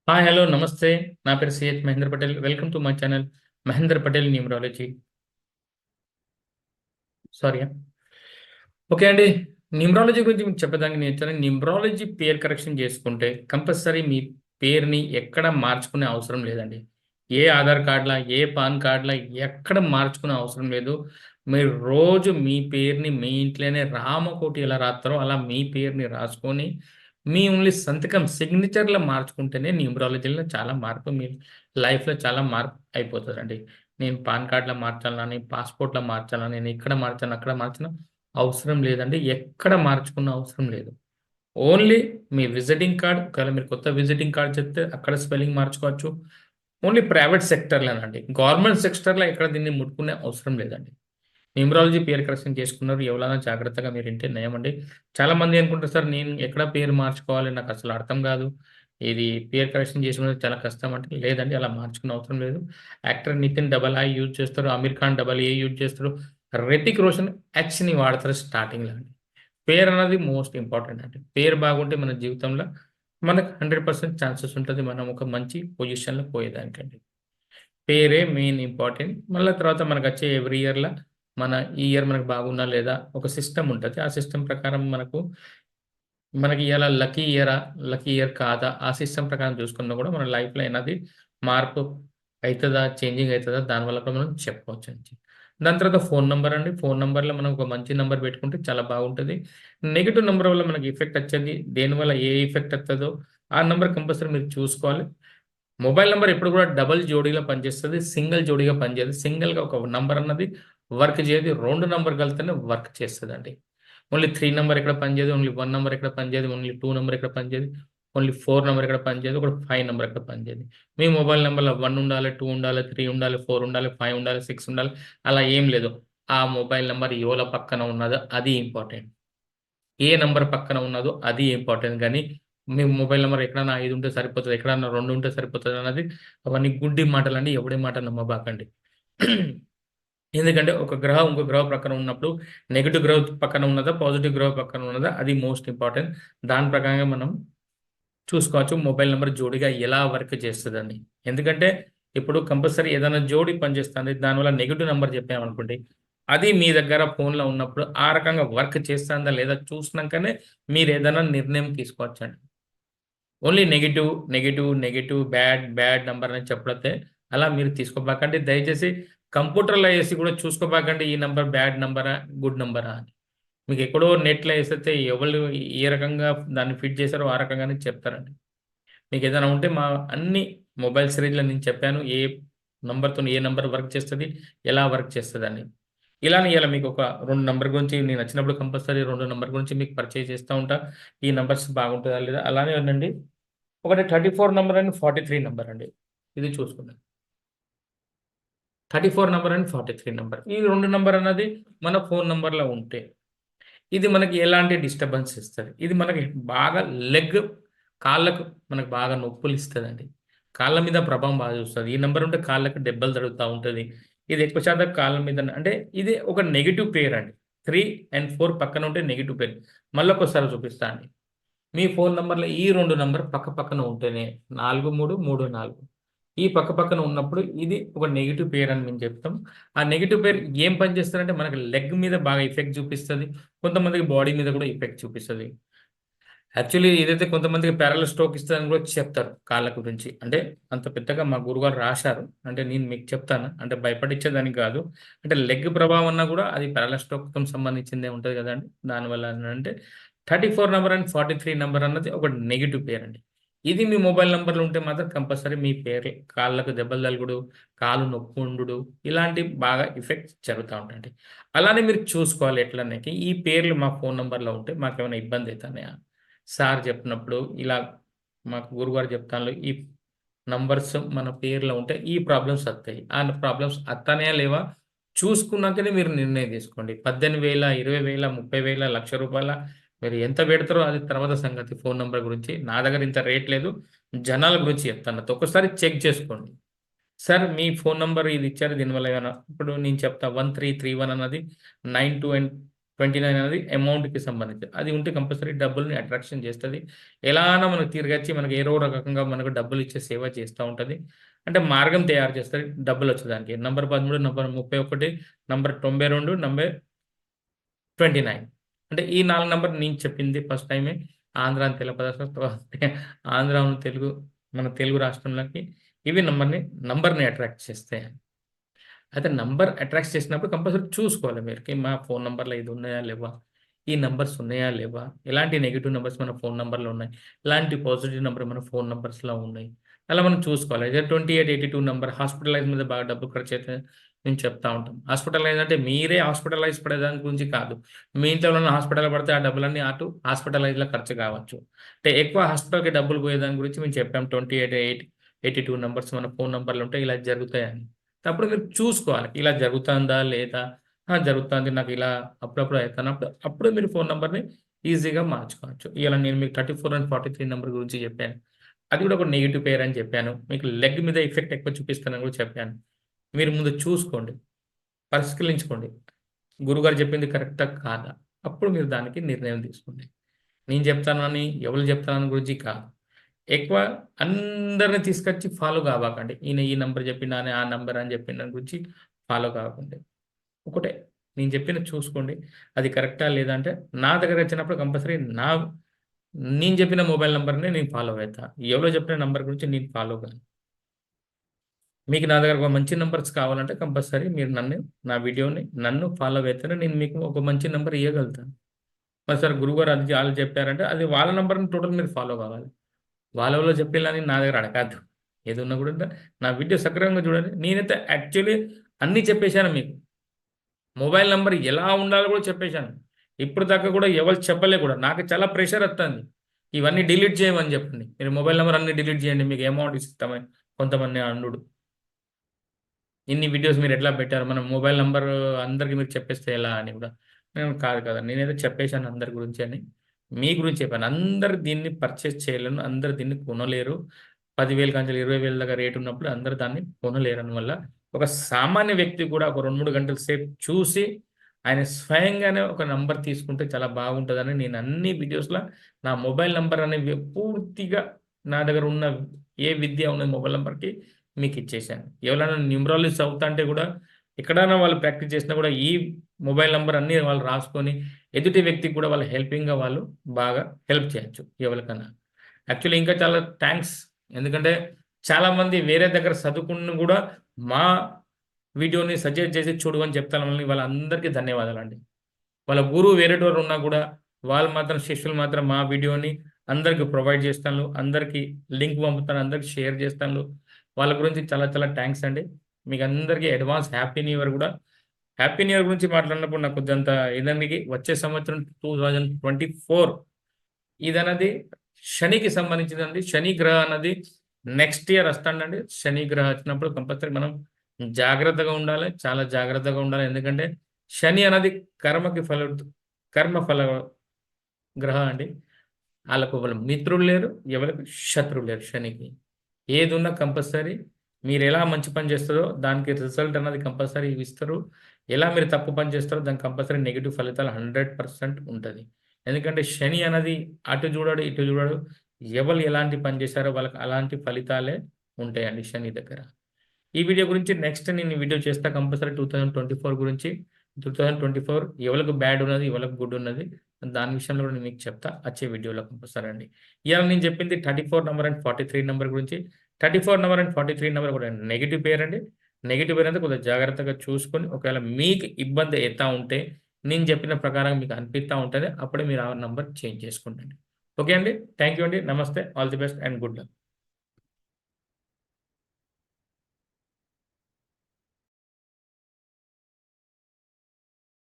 Hi hello నమస్తే. నా పేరు CH Mahendra Patel. Welcome to my channel Mahendra Patel numerology. Sorry. Okay అండి. న్యూమరాలజీ గురించి మీకు చెప్పడానికి నేను వచ్చాను. న్యూమరాలజీ పేరు కరెక్షన్ చేసుకుంటే కంపల్సరీ మీ పేరుని ఎక్కడ మార్చుకునే అవసరం లేదండి. ఏ ఆధార్ కార్డ్‌లా, ఏ పాన్ కార్డ్‌లా ఎక్కడ మార్చుకునే అవసరం లేదు. మీరు రోజు మీ పేరుని మీ ఇంట్లోనే రామకోటి ఎలా రాత్తారో అలా మీ పేరుని రాసుకొని, మీ ఓన్లీ సంతకం సిగ్నేచర్‌లో మార్చుకుంటేనే న్యూమరాలజీలో చాలా మార్పు మీ లైఫ్‌లో చాలా మార్పు అయిపోతదండి. నేను పాన్ కార్డ్‌లో మార్చాలని, పాస్‌పోర్ట్‌లో మార్చాలని, నేను ఇక్కడ మార్చాను, అక్కడ మార్చాను అవసరం లేదండి. ఎక్కడ మార్చుకున్న అవసరం లేదు. ఓన్లీ మీ విజిటింగ్ కార్డ్ ఒకవేళ మీరు కొత్త విజిటింగ్ కార్డ్ చెప్తే అక్కడ స్పెల్లింగ్ మార్చుకోవచ్చు. Only private సెక్టార్‌లోనండి. గవర్నమెంట్ సెక్టార్‌లో ఎక్కడ దీన్ని ముట్టుకునే అవసరం లేదండి. న్యూమరాలజీ పేరు కరెక్షన్ చేసుకున్నారు. ఎవరైనా జాగ్రత్తగా మీరింటే నయమండి. చాలామంది అనుకుంటారు సార్ నేను ఎక్కడ పేరు మార్చుకోవాలి నాకసలు అర్థం కాదు. ఇది పేరు కరెక్షన్ చేసుకునేది చాలా కష్టం అంటే లేదండి అలా మార్చుకునే అవసరం లేదు. Actor Nitin double I use చేస్తారు. Aamir Khan double A use చేస్తారు. హృతిక్ రోషన్ హెచ్‌ని వాడతారు స్టార్టింగ్‌లో అండి. పేరన్నది మోస్ట్ ఇంపార్టెంట్ అండి. పేరు బాగుంటే మన జీవితంలో మనకు 100% ఛాన్సెస్ ఉంటది. మనం ఒక మంచి పొజిషన్‌లో పోయేదానికండి. పేరే మెయిన్ ఇంపార్టెంట్. మళ్ళా తర్వాత మనకచ్చే ఎవ్రీ ఇయర్‌ల మన ఈ ఇయర్ మనకు బాగుందా లేదా ఒక సిస్టమ్ ఉంటది. ఆ సిస్టమ్ ప్రకారం మనకి ఇయాల లక్కీ ఇయరా? లక్కీ ఇయర్ కాదా? ఆ సిస్టమ్ ప్రకారం చూసుకున్నా కూడా మన లైఫ్‌లో ఏనది మార్పు అయితదా? చేంజింగ్ అయితదా? దానివల్ల కూడా మనం చెప్పుకోవచ్చండి. దాని తర్వాత ఫోను నంబర్ అండి. ఫోను నంబర్‌లో మనం ఒక మంచి నంబర్ పెట్టుకుంటే చాలా బాగుంటది. నెగెటివ్ నంబర్ వల్ల మనకి ఎఫెక్ట్ వచ్చేది. దేనివల్ల ఏ ఎఫెక్ట్ వత్తదో ఆ నంబర్ కంపల్సరీ మీరు చూసుకోవాలి. మొబైల్ నంబర్ ఎప్పుడు కూడా డబుల్ జోడీలో పనిచేస్తది. సింగిల్ జోడీగా పనిచేయదు. సింగిల్‌గా ఒక నంబర్ అన్నది వర్క్ చేయదు. 2 నంబర్ కలిస్తేనే వర్క్ చేస్తదండి. ఓన్లీ 3 నంబర్ ఎక్కడ పనిచేయదు. ఓన్లీ 1 నంబర్ ఎక్కడ పనిచేయదు. ఓన్లీ 2 నంబర్ ఎక్కడ పనిచేయదు. ఓన్లీ 4 నంబర్ ఎక్కడ పనిచేయదు. ఒకటి 5 నంబర్ ఎక్కడ పనిచేయదు. మీ మొబైల్ నంబర్‌లో 1 ఉండాలి, 2 ఉండాలి, 3 ఉండాలి, 4 ఉండాలి, 5 ఉండాలి, 6 ఉండాలి. అలా ఏం లేదు. ఆ మొబైల్ నంబర్ ఎవల పక్కన ఉన్నదో అది ఇంపార్టెంట్. ఏ నంబర్ పక్కన ఉన్నదో అది ఇంపార్టెంట్ గానీ, మీ మొబైల్ నంబర్ ఎక్కడన్నా 5 ఉంటే సరిపోతది. ఎక్కడన్నా 2 ఉంటే సరిపోతదన్నది అవన్నీ గుడ్డి మాటలండి. ఎవడి మాట నమ్మబాకండి. ఎందుకంటే ఒక గ్రహం ఇంకో గ్రహం పక్కన ఉన్నప్పుడు నెగెటివ్ గ్రహం పక్కన ఉన్నదా? పాజిటివ్ గ్రహం పక్కన ఉన్నదా? అది మోస్ట్ ఇంపార్టెంట్. దాని ప్రకారంగా మనం చూసుకోవచ్చు. మొబైల్ నంబర్ జోడీగా ఎలా వర్క్ చేస్తదని. ఎందుకంటే ఇప్పుడు కంపల్సరీ ఏదైనా జోడీ పనిచేస్తుంది. దానివల్ల నెగెటివ్ నంబర్ చెప్పామనుకోండి. అది మీ దగ్గర ఫోన్‌లో ఉన్నప్పుడు ఆ రకంగా వర్క్ చేస్తాందా లేదా చూసినంకనే మీరేదైనా నిర్ణయం తీసుకోవచ్చండి. Only negative, negative, negative, bad, bad number అని చెప్పడితే అలా మీరు తీసుకోబాకండి. దయచేసి కంప్యూటర్‌లో ఏసి కూడా చూసుకోబాకండి. ఈ నంబర్ బ్యాడ్ నంబరా? గుడ్ నంబరా అని. మీకెక్కడో నెట్‌లో ఏసేస్తే ఎవళ్ళు ఏ రకంగా దాన్ని ఫిట్ చేశారో ఆ రకంగానే చెప్తారండి. మీకేదైనా ఉంటే మా అన్ని మొబైల్ సిరీస్‌లో నేను చెప్పాను. ఏ నంబర్‌తోని ఏ నంబర్ వర్క్ చేస్తది, ఎలా వర్క్ చేస్తదని. ఇలానే ఇయాల మీకొక 2 నంబర్ గురించి నేనొచ్చినప్పుడు కంపల్సరీ 2 నంబర్ గురించి మీకు పరిచయం చేస్తా ఉంటా. ఈ నంబర్స్ బాగుంటదా లేదా? అలానే నండి ఒకటి 34 నంబర్ అండ్ 43 నంబర్ అండి. ఇది చూసుకుందాం. 34 నంబర్ అండ్ 43 నంబర్. ఈ 2 నంబర్ అన్నది మన ఫోను నంబర్‌లో ఉంటే ఇది మనకి ఎలాంటి డిస్టర్బెన్స్ ఇస్తది. ఇది మనకి బాగా లెగ్, కాళ్ళకు మనకు బాగా నొప్పులిస్తదండి. కాళ్ళ మీద ప్రభావం బాగా చూస్తది. ఈ నంబర్ ఉంటే కాళ్ళకి దెబ్బలు తగులుతా ఉంటది. ఇది ఎక్కువ శాతం కాళ్ళ మీద అంటే ఇది ఒక నెగెటివ్ పెయిర్ అండి. 3 అండ్ 4 పక్కన ఉంటే నెగెటివ్ పెయిర్. మళ్ళొకసారి చూపిస్తా అండి. మీ ఫోను నంబర్‌లో ఈ 2 నంబర్ పక్క పక్కన ఉంటేనే 4334 ఈ పక్క పక్కన ఉన్నప్పుడు ఇది ఒక నెగెటివ్ పెయిర్ అని మేము చెప్తాం. ఆ నెగెటివ్ పెయిర్ ఏం పని చేస్తదంటే మనకి లెగ్ మీద బాగా ఎఫెక్ట్ చూపిస్తది. కొంతమందికి బాడీ మీద కూడా ఎఫెక్ట్ చూపిస్తది. యాక్చువల్లీ ఏదైతే కొంతమందికి పారలల్ స్ట్రోక్ ఇస్తదని కూడా చెప్తారు కాళ్ళ గురించి. అంటే అంత పెద్దగా మా గురువుగారు రాశారు. అంటే నేను మీకు చెప్తాను. అంటే భయపడిచ్చేదానికి కాదు. అంటే లెగ్ ప్రభావం అన్నా కూడా అది పారలల్ స్ట్రోక్‌తో సంబంధించిందే ఉంటది కదండీ! దానివల్ల అంటే 34 నంబర్ అండ్ 43 నంబర్ అన్నది ఒక నెగెటివ్ పేరండి. ఇది మీ మొబైల్ నంబర్‌లో ఉంటే మాత్రం కంపల్సరీ మీ పేరు కాళ్ళకు దెబ్బలు తగులుడు, కాలు నొప్పుండుడు ఇలాంటివి బాగా ఎఫెక్ట్స్ జరుగుతా ఉంటాయండి. అలానే మీరు చూసుకోవాలి ఎట్లనేకి ఈ పేర్లు మా ఫోను నంబర్‌లో ఉంటే మాకేమైనా ఇబ్బంది అయితున్నాయా? సార్ చెప్పినప్పుడు ఇలా మాకు గురువుగారు చెప్తాన్లు ఈ నంబర్స్ మన పేర్లో ఉంటే ఈ ప్రాబ్లమ్స్ వస్తాయి. ఆ ప్రాబ్లమ్స్ అత్తనాయా లేవా చూసుకున్నాకనే మీరు నిర్ణయం తీసుకోండి. 18,000, 20,000, 30,000, ₹1,00,000 మీరు ఎంత పెడతారో అది తర్వాత సంగతి ఫోను నంబర్ గురించి. నా దగ్గర ఇంత రేట్ లేదు. జనాల గురించి చెప్తాను. ఒక్కసారి చెక్ చేసుకోండి. సార్ మీ ఫోను నంబర్ ఇది ఇచ్చారు దీనివల్ల ఏమైనా ఇప్పుడు నేను చెప్తా 1331 అన్నది 92 అండ్ 29 అనేది అమౌంట్‌కి సంబంధించి. అది ఉంటే కంపల్సరీ డబ్బుల్ని అట్రాక్షన్ చేస్తది. ఎలానో మనకు తిరిగొచ్చి మనకు ఏదో రకంగా మనకు డబ్బులిచ్చే సేవ చేస్తా ఉంటది. అంటే మార్గం తయారు చేస్తది డబ్బులొచ్చేదానికి. Number 13, number 31, number 92, number 29. అంటే ఈ 4 నంబర్ నేను చెప్పింది ఫస్ట్ టైమే. ఆంధ్ర అని తెలపదసలు ఆంధ్ర, తెలుగు మన తెలుగు రాష్ట్రంలోకి ఇవి నంబర్‌ని అట్రాక్ట్ చేస్తాయి. అయితే నంబర్ అట్రాక్ట్ చేసినప్పుడు కంపల్సరీ చూసుకోవాలి మీరుకి మా ఫోన్ నంబర్‌లో ఇది ఉన్నాయా? లేవా? ఈ నంబర్స్ ఉన్నాయా? లేవా? ఎలాంటి నెగెటివ్ నంబర్స్ మన ఫోన్ నంబర్‌లో ఉన్నాయి? ఎలాంటి పాజిటివ్ నంబర్ మన ఫోన్ నంబర్స్‌లో ఉన్నాయి? అలా మనం చూసుకోవాలి. అదే 2882 నంబర్ హాస్పిటలైజ్ మీద బాగా డబ్బు ఖర్చయితే నేను చెప్తా ఉంటాం. హాస్పిటలైజ్ అంటే మీరే హాస్పిటలైజ్ పడేదాని గురించి కాదు. మీ ఇంట్లో ఎవరైనా హాస్పిటల్‌లో పడితే ఆ డబ్బులన్నీ అటు హాస్పిటలైజ్‌లో ఖర్చు కావచ్చు. అంటే ఎక్కువ హాస్పిటల్‌కి డబ్బులు పోయేదాని గురించి మేము చెప్పాం. 2882 నంబర్స్ మన ఫోన్ నంబర్‌లో ఉంటే ఇలా జరుగుతాయని. అప్పుడు మీరు చూసుకోవాలి. ఇలా జరుగుతాందా? లేదా? జరుగుతాంది. నాకిలా అప్పుడప్పుడు అయితున్నప్పుడు అప్పుడు మీరు ఫోన్ నంబర్‌ని ఈజీగా మార్చుకోవచ్చు. ఇయాల నేను మీకు 34 అండ్ 43 నంబర్ గురించి చెప్పాను. అది కూడా ఒక నెగెటివ్ పెయిర్ అని చెప్పాను. మీకు లెగ్ మీద ఎఫెక్ట్ ఎక్కువ చూపిస్తుందని కూడా చెప్పాను. మీరు ముందు చూసుకోండి. పరిశీలించుకోండి. గురువుగారు చెప్పింది కరెక్టా? కాదా? అప్పుడు మీరు దానికి నిర్ణయం తీసుకోండి. నేను చెప్తానని, ఎవరు చెప్తానని గురించి కాదు. ఎక్కువ అందరిని తీసుకొచ్చి ఫాలో కావాకండి. ఈయన ఈ నంబర్ చెప్పిండని, ఆ నంబర్ అని చెప్పిండని గురించి ఫాలో కాకండి. ఒకటే నేను చెప్పినది చూసుకోండి. అది కరెక్టా? లేదా? అంటే నా దగ్గరకొచ్చినప్పుడు కంపల్సరీ నేను చెప్పిన మొబైల్ నంబర్‌నే నేను ఫాలో అయితా. ఎవరో చెప్పిన నంబర్ గురించి నేను ఫాలో కాను. మీకు నా దగ్గర ఒక మంచి నంబర్స్ కావాలంటే కంపల్సరీ మీరు నా వీడియోని నన్ను ఫాలో అయితేనే నేను మీకు ఒక మంచి నంబర్ ఇయ్యగలుగుతాను. మరి సార్ గురువుగారు అది ఆళ్ళు చెప్పారంటే అది వాళ్ళ నంబర్‌ని టోటల్ మీరు ఫాలో కావాలి. వాళ్ళెవలో చెప్పిళ్ళని నా దగ్గర అడగద్దు. ఏదున్నా గూడా నా వీడియో సక్రమంగా చూడండి. నేనైతే యాక్చువల్లీ అన్నీ చెప్పేసాను మీకు. మొబైల్ నంబర్ ఎలా ఉండాలో గూడా చెప్పేసాను. ఇప్పటిదాకా గూడా ఎవరు చెప్పలే కూడా. నాకు చాలా ప్రెషరొత్తంది. ఇవన్నీ డిలీట్ చేయమని చెప్పండి. మీరు మొబైల్ నంబర్ అన్నీ డిలీట్ చేయండి. మీకు అమౌంట్ ఇస్తామని కొంతమంది అనుడు. ఇన్ని వీడియోస్ మీరెట్లా పెట్టారు? మన మొబైల్ నంబర్ అందరికి మీరు చెప్పేస్తే ఎలా అని గూడా. నేను కాదు కదా! నేనైతే చెప్పేసాను అందరి గురించి అని. మీ గురించి చెప్పాను. అందరూ దీన్ని పర్చేజ్ చేయలేను. అందరూ దీన్ని కొనలేరు. 10,000 కాంచెలి 20,000 దాకా రేట్ ఉన్నప్పుడు అందరూ దాన్ని కొనలేరనివల్ల ఒక సామాన్య వ్యక్తి కూడా ఒక 2, 3 గంటల సేపు చూసి ఆయన స్వయంగానే ఒక నంబర్ తీసుకుంటే చాలా బాగుంటదని నేను అన్ని వీడియోస్‌ల నా మొబైల్ నంబర్ అనే పూర్తిగా నా దగ్గర ఉన్న ఏ విద్య ఉన్న మొబైల్ నంబర్‌కి మీకిచ్చేశాను. ఎవరైనా న్యూమరాలజీ చదువుతాంటే గూడా ఎక్కడైనా వాళ్ళు ప్రాక్టీస్ చేసినా గూడా ఈ మొబైల్ నంబర్ అన్నీ వాళ్ళు రాసుకొని ఎదుటి వ్యక్తికి కూడా వాళ్ళు హెల్పింగ్‌గా వాళ్ళు బాగా హెల్ప్ చేయొచ్చు ఎవరికన్నా. యాక్చువల్లీ ఇంకా చాలా థాంక్స్. ఎందుకంటే చాలామంది వేరే దగ్గర చదువుకున్న గూడా మా వీడియోని సజెస్ట్ చేసి చూడు అని చెప్తానని వాళ్ళందరికీ ధన్యవాదాలండి. వాళ్ళ గురువు వేరేటోళ్ళు ఉన్నా గూడా వాళ్ళు మాత్రం శిష్యులు మాత్రం మా వీడియోని అందరికి ప్రొవైడ్ చేస్తాను. అందరికి లింక్ పంపుతాను. అందరికి షేర్ చేస్తాను. వాళ్ళ గురించి చాలా చాలా థాంక్స్ అండి. మీకందరికీ అడ్వాన్స్ హ్యాపీ న్యూ ఇయర్ గూడా. హ్యాపీ న్యూ ఇయర్ గురించి మాట్లాడినప్పుడు నాకు కొద్దిగంత ఇదండి వచ్చే సంవత్సరం 2024 ఇదన్నది శనికి సంబంధించిందండి. శని గ్రహం అన్నది నెక్స్ట్ ఇయర్ వస్తాండండి. శని గ్రహం వచ్చినప్పుడు కంపల్సరీ మనం జాగ్రత్తగా ఉండాలి. చాలా జాగ్రత్తగా ఉండాలి. ఎందుకంటే శని అనేది కర్మకి ఫల కర్మ ఫల గ్రహం అండి. ఆళ్ళకు ఒకళ్ళు మిత్రులు లేరు. ఎవరికి శత్రువులు లేరు శనికి. ఏదున్నా కంపల్సరీ మీరెలా మంచి పని చేస్తారో దానికి రిజల్ట్ అన్నది కంపల్సరీ ఇస్తారు. ఎలా మీరు తప్పు పని చేస్తారో దానికి కంపల్సరీ నెగెటివ్ ఫలితాలు 100% ఉంటది. ఎందుకంటే శని అనేది అటు చూడడు, ఇటు చూడడు. ఎవరు ఎలాంటి పని చేశారో వాళ్ళకి అలాంటి ఫలితాలే ఉంటాయండి శని దగ్గర. ఈ వీడియో గురించి నెక్స్ట్ నేను వీడియో చేస్తా కంపల్సరీ 2024 గురించి. 2024 ఎవలకు బ్యాడ్ ఉన్నది, ఎవలకు గుడ్ ఉన్నది. దాని విషయంలో కూడా నేను మీకు చెప్తా. వచ్చే వీడియోలో కంపల్సరీ అండి. ఇయాల నేను చెప్పింది 34 నంబర్ అండ్ 43 నంబర్ గురించి. 34 నంబర్ అండ్ 43 నంబర్ కూడా నెగెటివ్ పెయిర్ అండి. నెగెటివ్ పెయిర్ అంటే కొద్దిగా జాగ్రత్తగా చూసుకొని ఒకవేళ మీకు ఇబ్బంది అయితా ఉంటే నేను చెప్పిన ప్రకారం మీకు అనిపిస్తా ఉంటది. అప్పుడే మీరు ఆ నంబర్ చేంజ్ చేసుకోండి. ఓకే అండి. థాంక్ యూ అండి. నమస్తే. All the best and good luck.